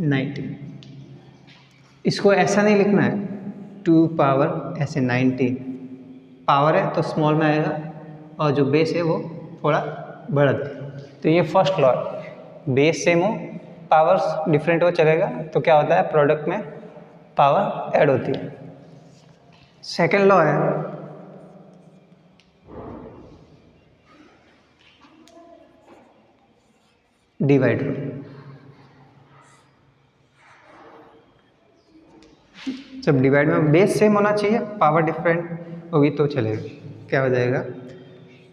90। इसको ऐसा नहीं लिखना है 2 पावर ऐसे 90, पावर है तो स्मॉल में आएगा और जो बेस है वो थोड़ा बड़ा दे। तो ये फर्स्ट लॉ है, बेस सेम हो पावर्स डिफरेंट हो चलेगा तो क्या होता है प्रोडक्ट में पावर ऐड होती है। सेकेंड लॉ है डिवाइड। जब डिवाइड में बेस सेम होना चाहिए पावर डिफरेंट होगी तो चलेगा। क्या हो जाएगा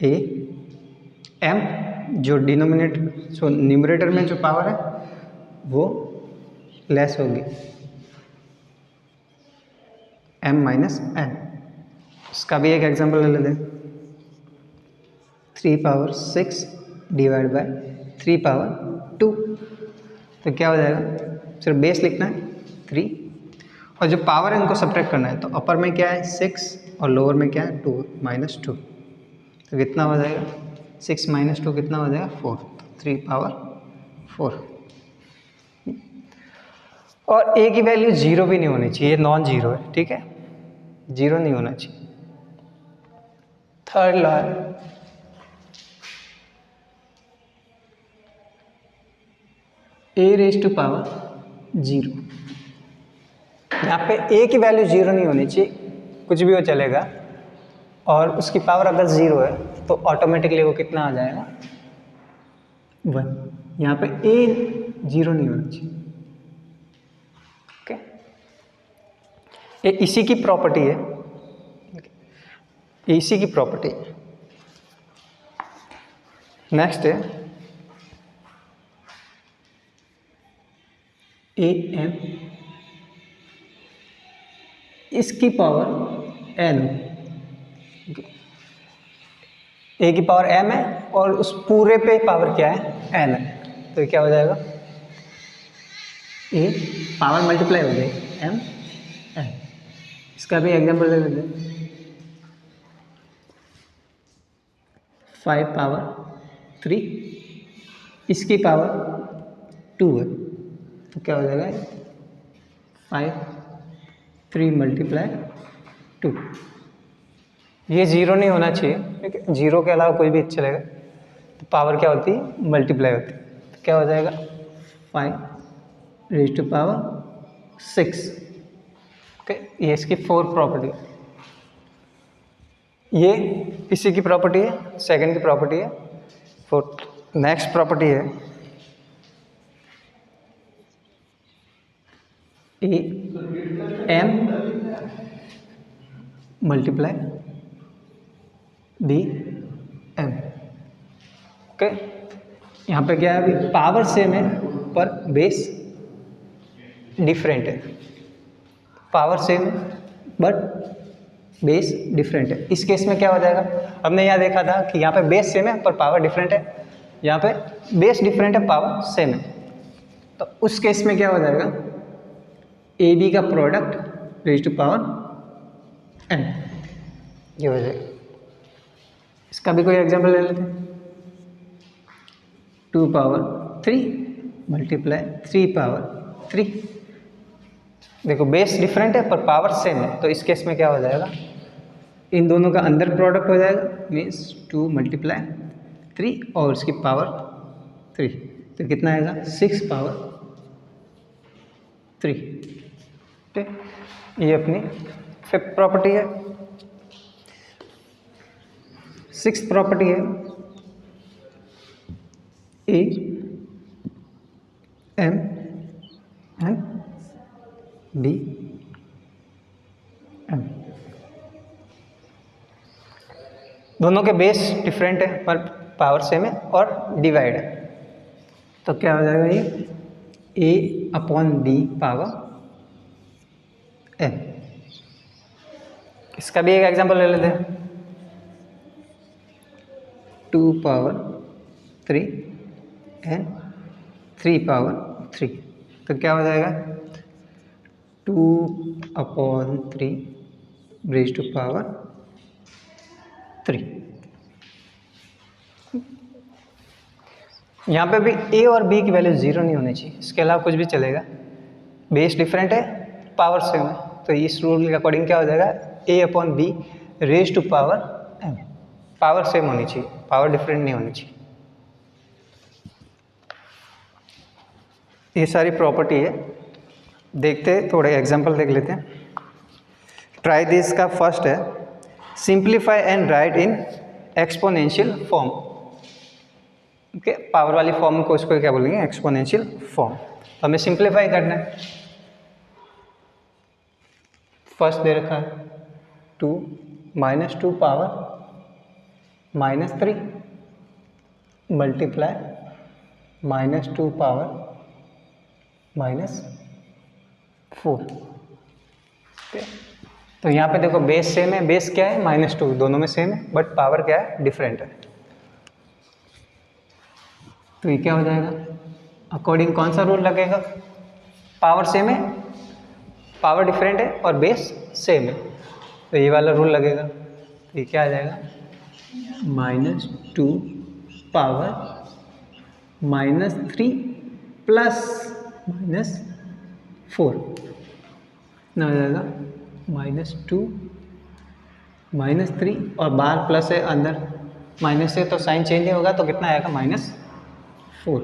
ए एम, जो डिनोमिनेटर जो न्यूमरेटर में जो पावर है वो लेस होगी m माइनस एन। इसका भी एक एग्जांपल ले लेते हैं, 3 पावर 6 डिवाइड बाय 3 पावर 2। तो क्या हो जाएगा, सिर्फ बेस लिखना है 3 और जो पावर है उनको सब्ट्रैक्ट करना है। तो अपर में क्या है 6 और लोअर में क्या है 2 माइनस 2। तो कितना हो जाएगा 6 माइनस 2 कितना हो जाएगा 4, 3 पावर 4। और ए की वैल्यू जीरो भी नहीं होनी चाहिए, नॉन जीरो है, ठीक है, जीरो नहीं होना चाहिए। थर्ड लॉ है ए रेज टू पावर जीरो। यहाँ पे ए की वैल्यू जीरो नहीं होनी चाहिए, कुछ भी हो चलेगा, और उसकी पावर अगर जीरो है तो ऑटोमेटिकली वो कितना आ जाएगा 1। यहाँ पे ए जीरो नहीं होना चाहिए। ओके, ये इसी की प्रॉपर्टी है, इसी की प्रॉपर्टी है। नेक्स्ट है ए एम, इसकी पावर एन, ए की पावर एम है और उस पूरे पे पावर क्या है एन है। तो क्या हो जाएगा ए पावर मल्टीप्लाई हो जाएगी एम एन। इसका भी एग्जांपल ले लेते हैं, 5 पावर 3, इसकी पावर 2 है। तो क्या हो जाएगा 5 3 मल्टीप्लाई 2। ये जीरो नहीं होना चाहिए, ठीक है, जीरो के अलावा कोई भी चलेगा। तो पावर क्या होती है मल्टीप्लाई होती है। तो क्या हो जाएगा 5 रेज टू पावर 6। ओके, ये इसकी 4 प्रॉपर्टी, ये इसी की प्रॉपर्टी है, सेकंड की प्रॉपर्टी है। फोर्थ नेक्स्ट प्रॉपर्टी है A M multiply B M. Okay, यहाँ पे क्या है अभी पावर सेम है पर बेस डिफरेंट है, power same but base different है। इस केस में क्या हो जाएगा, हमने यहाँ देखा था कि यहाँ पे बेस सेम है पर पावर डिफरेंट है, यहाँ पे बेस डिफरेंट है पावर सेम है। तो उस केस में क्या हो जाएगा ए बी का product raise to power N, ये हो जाएगा। इसका भी कोई एग्जांपल ले लेते हैं, 2 पावर 3 मल्टीप्लाई 3 पावर 3। देखो बेस डिफरेंट है पर पावर सेम है, तो इस केस में क्या हो जाएगा इन दोनों का अंदर प्रोडक्ट हो जाएगा, मीन्स 2 मल्टीप्लाई 3 और इसकी पावर 3। तो कितना आएगा 6 पावर 3। ठीक, ये अपनी फिफ्थ प्रॉपर्टी है। सिक्स्थ प्रॉपर्टी है A M and B M. दोनों के बेस डिफरेंट है पर पावर सेम है और डिवाइड है। तो क्या हो जाएगा ये ए अपॉन बी पावर एम। इसका भी एक एग्जांपल ले लेते हैं, 2 पावर 3 एंड 3 पावर 3। तो क्या हो जाएगा 2 अपॉन 3 रेज टू पावर 3। यहाँ पे भी ए और बी की वैल्यू 0 नहीं होनी चाहिए, इसके अलावा कुछ भी चलेगा। बेस डिफरेंट है, पावर सेम है, तो इस रूल के अकॉर्डिंग क्या हो जाएगा, A upon B raise to power M. Power same होनी चाहिए, पावर डिफरेंट नहीं होनी चाहिए। ये सारी प्रॉपर्टी है। देखते हैं, थोड़े एग्जांपल देख लेते हैं। ट्राई दिस का फर्स्ट है, simplify and right in exponential form. Okay, power वाली फॉर्म को इसको क्या बोलेंगे, एक्सपोनेंशियल फॉर्म। तो हमें सिंप्लीफाई करना है। फर्स्ट दे रखा है 2 -2 पावर -3 मल्टीप्लाई -2 पावर -4। ओके, तो यहाँ पे देखो बेस सेम है, बेस क्या है -2, दोनों में सेम है, बट पावर क्या है, डिफरेंट है। तो ये क्या हो जाएगा, अकॉर्डिंग कौन सा रूल लगेगा, पावर सेम है, पावर डिफरेंट है और बेस सेम है, तो ये वाला रूल लगेगा। तो ये क्या आ जाएगा, -2 पावर -3 प्लस -4 ना हो जाएगा, -2 -3 और बाहर प्लस है, अंदर माइनस है, तो साइन चेंज नहीं होगा, तो कितना आएगा, -4।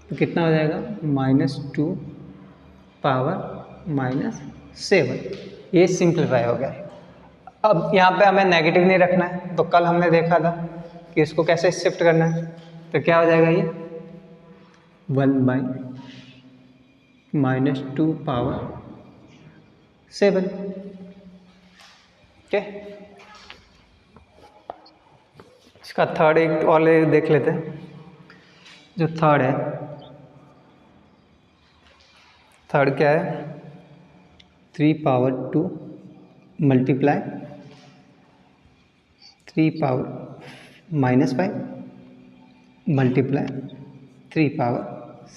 तो कितना हो जाएगा, -2 पावर -7। ये सिंप्लीफाई हो गया। अब यहाँ पे हमें नेगेटिव नहीं रखना है, तो कल हमने देखा था कि इसको कैसे शिफ्ट करना है। तो क्या हो जाएगा, ये 1/-2 पावर 7। ओके, इसका थर्ड एक और देख लेते हैं। जो थर्ड है, थर्ड क्या है, 3 power 2 multiply 3 power -5 multiply 3 power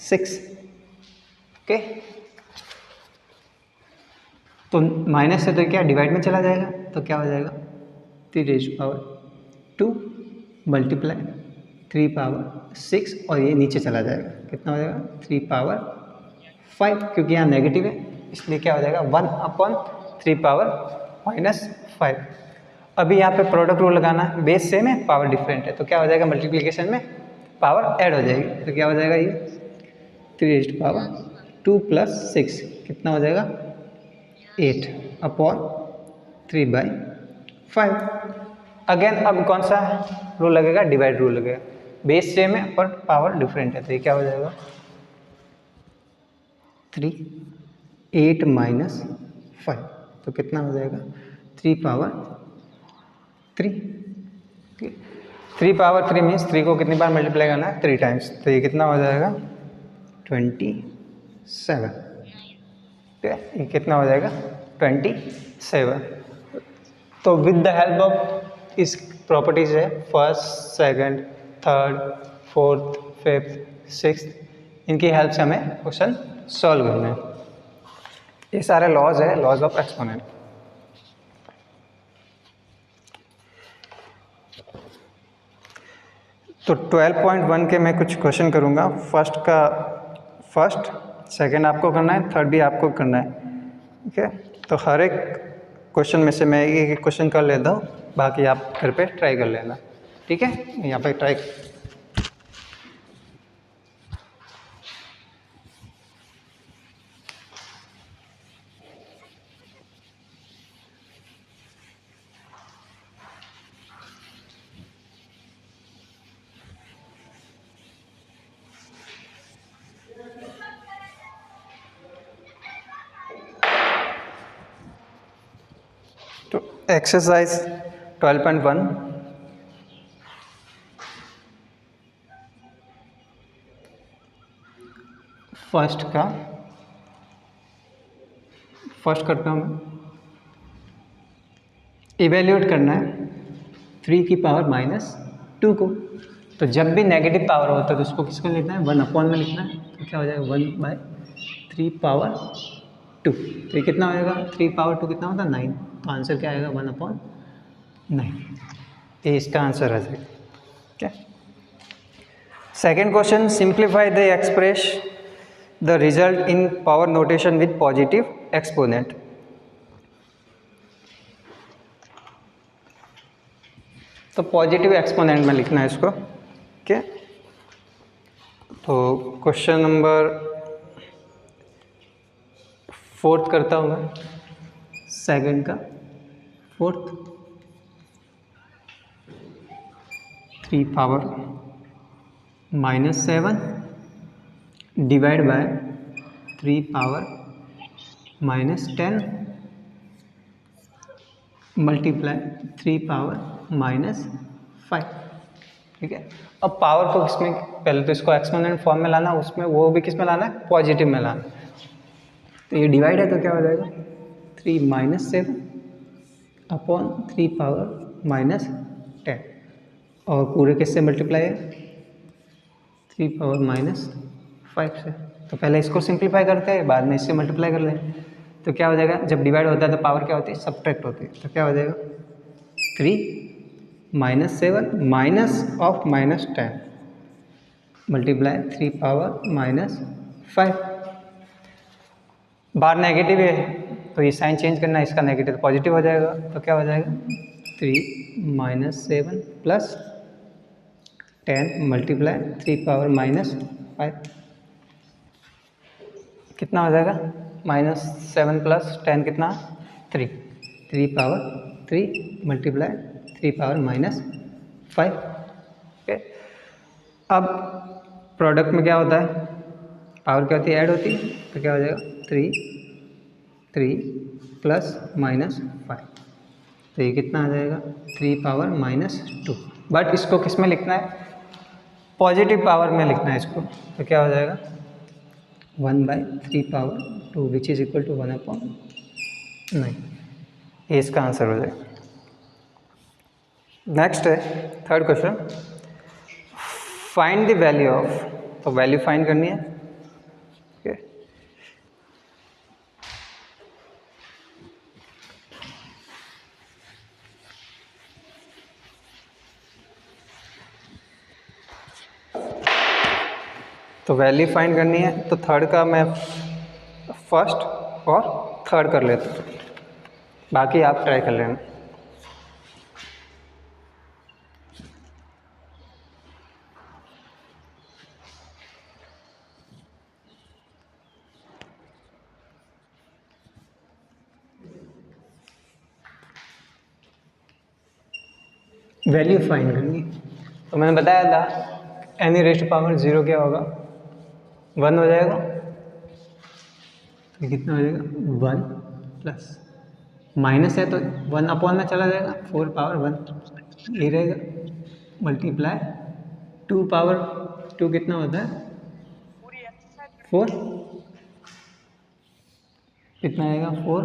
6। Okay, तो माइनस है तो क्या डिवाइड में चला जाएगा, तो क्या हो जाएगा, 3⁻² मल्टीप्लाई 3 पावर 6 और ये नीचे चला जाएगा, कितना हो जाएगा, 3 पावर 5, क्योंकि यहाँ नेगेटिव है इसलिए क्या हो जाएगा, 1/3 पावर -5। अभी यहाँ पे प्रोडक्ट रूल लगाना है, बेस सेम है, पावर डिफरेंट है, तो क्या हो जाएगा, मल्टीप्लिकेशन में पावर ऐड हो जाएगी, तो क्या हो जाएगा, ये 3⁻² प्लस 6 कितना हो जाएगा, 8/3/5। अगेन अब कौन सा रूल लगेगा, डिवाइड रूल लगेगा। बेस सेम है पर पावर डिफरेंट है, तो ये क्या हो जाएगा, 8 - 5, तो कितना हो जाएगा, 3 पावर 3। 3 पावर 3 मीन्स 3 को कितनी बार मल्टीप्लाई करना है, 3 टाइम्स, तो ये कितना हो जाएगा, 27। ठीक है, ये कितना हो जाएगा, 27। तो विद द हेल्प ऑफ इस प्रॉपर्टीज है, first, second, third, fourth, fifth, sixth, इनकी हेल्प से हमें क्वेश्चन सॉल्व करना है। ये सारे लॉज है, लॉज ऑफ एक्सपोनेंट। तो 12.1 के मैं कुछ क्वेश्चन करूँगा। फर्स्ट सेकंड आपको करना है, थर्ड भी आपको करना है। ठीक है, तो हर एक क्वेश्चन में से मैं एक क्वेश्चन कर लेता हूँ, बाकी आप घर पे ट्राई कर लेना। ठीक है, यहाँ पे ट्राई तो एक्सरसाइज 12.1 फर्स्ट करता हूँ। इवेल्यूएट करना है 3 की पावर -2 को। तो जब भी नेगेटिव पावर होता है तो उसको किसको लिखना है, 1/, में लिखना है। तो क्या हो जाएगा, 1/3 पावर 2। तो ये कितना हो जाएगा, 3 पावर 2 कितना होता है, 9। तो आंसर क्या आएगा, 1/9। ये इसका आंसर आ जाएगा। क्या second question, simplify the express the result in power notation with positive exponent. तो पॉजिटिव एक्सपोनेंट में लिखना है इसको। ओके, तो क्वेश्चन नंबर 4 करता हूँ मैं, सेकंड का 4, 3 power -7 divide by 3 power -10 multiply 3 power -5। ठीक है, अब पावर को किसमें, पहले तो इसको एक्सपोनेंट फॉर्म में लाना, उसमें वो भी किस में लाना है, पॉजिटिव में लाना। तो ये डिवाइड है तो क्या हो जाएगा, 3 - 7 अपॉन 3 पावर -10, और पूरे किससे मल्टीप्लाई है, 3 पावर -5 से। तो पहले इसको सिंप्लीफाई करते हैं, बाद में इससे मल्टीप्लाई कर लें। तो क्या हो जाएगा, जब डिवाइड होता है तो पावर क्या होती है, सब्ट्रैक्ट होती है। तो क्या हो जाएगा, 3 - 7 माइनस ऑफ -10 मल्टीप्लाई 3 पावर -5। बाहर नेगेटिव है तो ये साइन चेंज करना है, इसका नेगेटिव पॉजिटिव हो जाएगा। तो क्या हो जाएगा, 3 - 7 प्लस 10 मल्टीप्लाई 3 पावर -5, कितना हो जाएगा, -7 प्लस 10 कितना, 3 पावर 3 मल्टीप्लाई 3 पावर -5। ओके, अब प्रोडक्ट में क्या होता है, पावर क्या होती है, ऐड होती है। तो क्या हो जाएगा, 3 प्लस -5, तो ये कितना आ जाएगा, 3 पावर -2। बट इसको किस में लिखना है, पॉजिटिव पावर में लिखना है इसको। तो क्या हो जाएगा, 1/3 power 2 which is equal to 1/9। ये इसका आंसर हो जाएगा। नेक्स्ट है third question, find the value of, तो वैल्यू फाइंड करनी है। ओके, तो वैल्यू फाइंड करनी है, तो थर्ड का मैं फर्स्ट और थर्ड कर लेता हूँ, बाकी आप ट्राई कर लेना। वैल्यू फाइंड करनी, तो मैंने बताया था एनी रेस्ट पावर 0 क्या होगा, 1 हो जाएगा। तो कितना हो जाएगा, 1 प्लस माइनस है तो 1 अपॉन में चला जाएगा, 4 पावर 1 ये रहेगा, मल्टीप्लाई 2 पावर 2 कितना होता है, 4, कितना आएगा, 4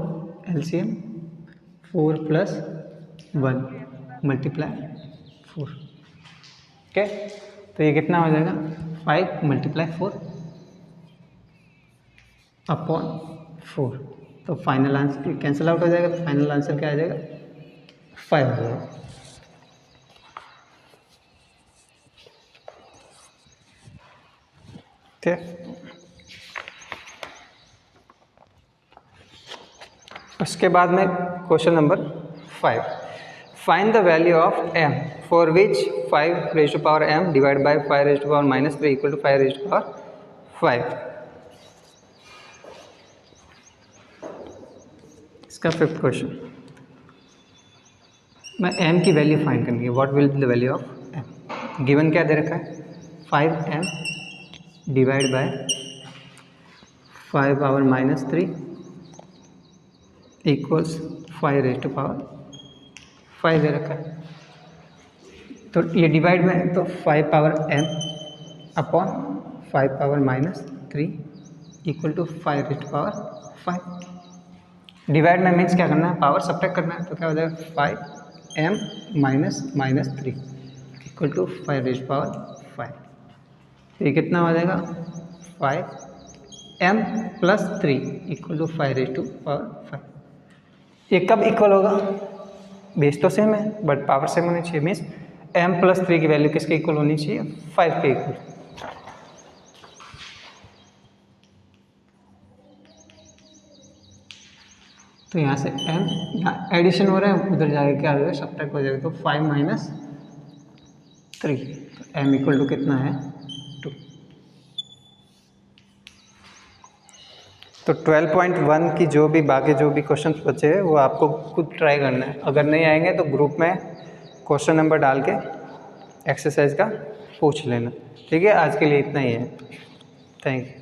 एलसीएम 4 प्लस 1 मल्टीप्लाई 4। ओके, तो ये कितना हो जाएगा, 5 मल्टीप्लाई 4 अपॉन 4। तो फाइनल आंसर कैंसिल आउट हो जाएगा, तो फाइनल आंसर क्या आ जाएगा, 5 हो जाएगा। ठीक, उसके बाद में question number 5, find the value of m for which 5 raise to power m divide by 5 raise to power -3 equal to 5 raise to power 5। इसका फिफ्थ क्वेश्चन, मैं m की वैल्यू फाइंड करनी है, what will be the value of m। Given क्या दे रखा है, 5m divide by 5 power -3 equals 5 raise to power 5 दे रखा है। तो ये डिवाइड में है, तो 5 power m upon 5 power -3 equal to 5 raise to power 5। Divide में मीन्स क्या करना है, पावर सब्ट्रैक्ट करना है। तो क्या हो जाएगा, 5m -3 equal to 5 raise to power 5। तो ये कितना हो जाएगा, 5m plus 3 equal to 5 raise to power 5। ये कब इक्वल होगा, बेस तो सेम है बट पावर सेम होनी चाहिए, मीन्स m प्लस 3 की वैल्यू किसके इक्वल होनी चाहिए, 5 के इक्वल। तो यहाँ से m, यहाँ एडिशन हो रहा है, उधर जाके क्या हो जाएगा, सब्ट्रैक्ट हो जाएगा, तो 5 माइनस 3, तो m इक्वल टू कितना है 2। तो 12.1 की जो भी बाकी जो भी क्वेश्चन बचे हैं वो आपको खुद ट्राई करना है। अगर नहीं आएंगे तो ग्रुप में क्वेश्चन नंबर डाल के एक्सरसाइज का पूछ लेना। ठीक है, आज के लिए इतना ही है। Thank you.